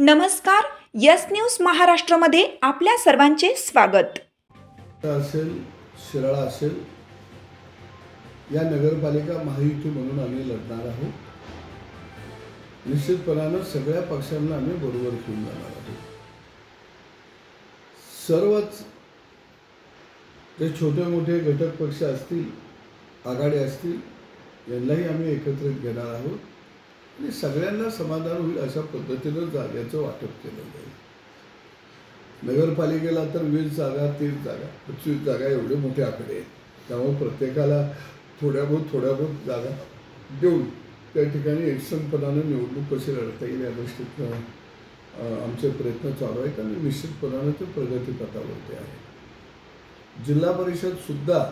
नमस्कार, yes news महाराष्ट्रामध्ये आपल्या सर्वांचे स्वागत. असेल शिराळा असेल या नगरपालिका महायुती म्हणून आम्ही लढणार आहोत. निश्चितपणाने सगळ्या पक्षांना आम्ही बरोबर घेऊन जाणार आहोत. सर्वच जे छोटे मोठे घटक पक्ष असतील, आघाडी असतील, यांनाही आम्ही एकत्रित घेणार आहोत आणि सगळ्यांना समाधान होईल अशा पद्धतीने जागेचं वाटप केलं जाईल. नगरपालिकेला तर 20 जागा, 30 जागा, 25 जागा एवढे मोठे आकडे आहेत. त्यामुळे प्रत्येकाला थोड्या बहुत जागा देऊन त्या ठिकाणी एकसंपणाने निवडणूक कशी लढता येईल या दृष्टीनं आमचे प्रयत्न चालू आहेत आणि निश्चितपणाने ते प्रगतीपथावरती आहे. जिल्हा परिषद सुद्धा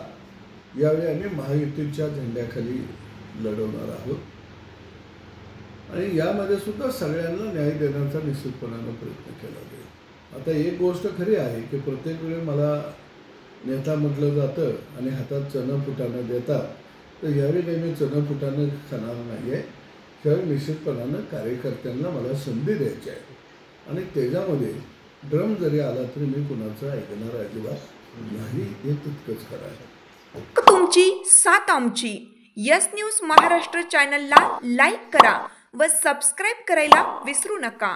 यावेळी आम्ही महायुतीच्या झेंड्याखाली लढवणार आहोत आणि यामध्ये सुद्धा सगळ्यांना न्याय देण्याचा निश्चितपणाने प्रयत्न केला जाईल. आता एक गोष्ट खरी आहे की प्रत्येक वेळी मला नेता म्हटलं जातं आणि हातात चणफुटानं देतात, तर यावेळी नेहमी चणफुटानं खाणार नाही आहे. यावेळी निश्चितपणानं कार्यकर्त्यांना मला संधी द्यायची आहे आणि त्याच्यामध्ये ड्रम जरी आला तरी मी कुणाचं ऐकणार अजिबात नाही, हे तितकंच करायचं. तुमची साथ आमची. यस न्यूज महाराष्ट्र चॅनलला लाईक करा व सबस्क्राईब करायला विसरू नका.